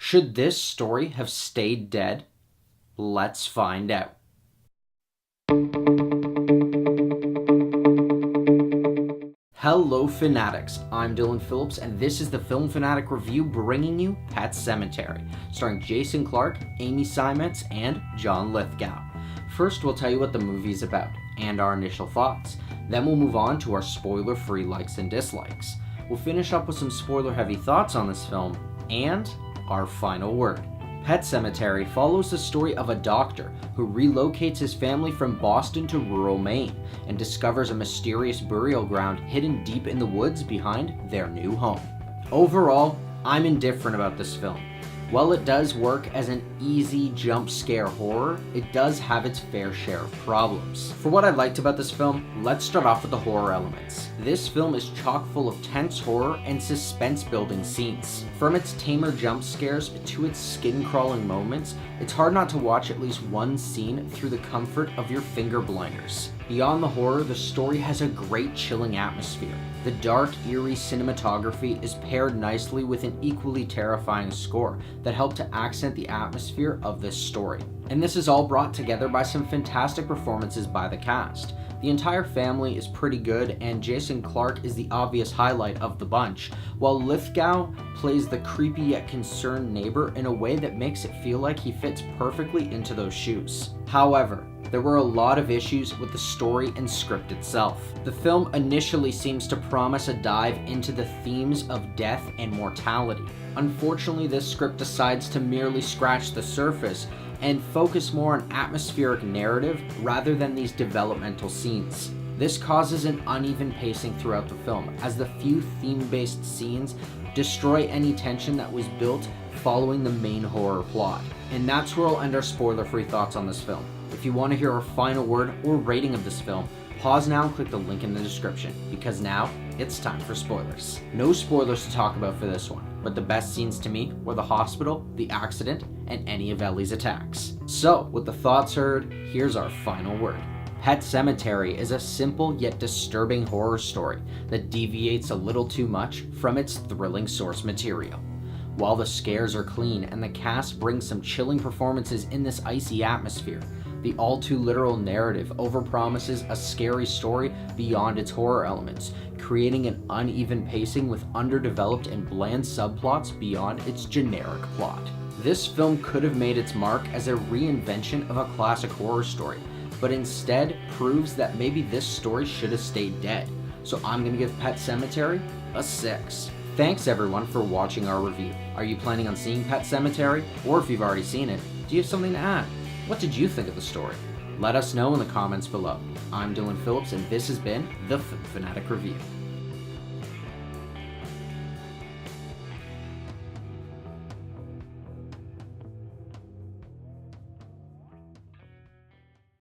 Should this story have stayed dead? Let's find out. Hello Fanatics, I'm Dylan Phillips and this is the Film Fanatic Review bringing you Pet Sematary, starring Jason Clarke, Amy Seimetz, and John Lithgow. First we'll tell you what the movie is about, and our initial thoughts. Then we'll move on to our spoiler-free likes and dislikes. We'll finish up with some spoiler-heavy thoughts on this film, and our final word. Pet Sematary follows the story of a doctor who relocates his family from Boston to rural Maine and discovers a mysterious burial ground hidden deep in the woods behind their new home. Overall, I'm indifferent about this film. While it does work as an easy jump scare horror, it does have its fair share of problems. For what I liked about this film, let's start off with the horror elements. This film is chock full of tense horror and suspense building scenes. From its tamer jump scares to its skin crawling moments, it's hard not to watch at least one scene through the comfort of your finger blinders. Beyond the horror, the story has a great chilling atmosphere. The dark, eerie cinematography is paired nicely with an equally terrifying score that help to accent the atmosphere of this story. And this is all brought together by some fantastic performances by the cast. The entire family is pretty good, and Jason Clarke is the obvious highlight of the bunch, while Lithgow plays the creepy yet concerned neighbor in a way that makes it feel like he fits perfectly into those shoes. However, there were a lot of issues with the story and script itself. The film initially seems to promise a dive into the themes of death and mortality. Unfortunately, this script decides to merely scratch the surface and focus more on atmospheric narrative rather than these developmental scenes. This causes an uneven pacing throughout the film, as the few theme-based scenes destroy any tension that was built following the main horror plot. And that's where I'll end our spoiler-free thoughts on this film. If you want to hear our final word or rating of this film, pause now and click the link in the description, because now it's time for spoilers. No spoilers to talk about for this one, but the best scenes to me were the hospital, the accident, and any of Ellie's attacks. So, with the thoughts heard, here's our final word. Pet Sematary is a simple yet disturbing horror story that deviates a little too much from its thrilling source material. While the scares are clean and the cast brings some chilling performances in this icy atmosphere, the all-too-literal narrative overpromises a scary story beyond its horror elements, creating an uneven pacing with underdeveloped and bland subplots beyond its generic plot. This film could have made its mark as a reinvention of a classic horror story, but instead proves that maybe this story should have stayed dead. So I'm gonna give Pet Sematary a 6. Thanks everyone for watching our review. Are you planning on seeing Pet Sematary? Or if you've already seen it, do you have something to add? What did you think of the story? Let us know in the comments below. I'm Dylan Phillips and this has been the Film Fanatic Review.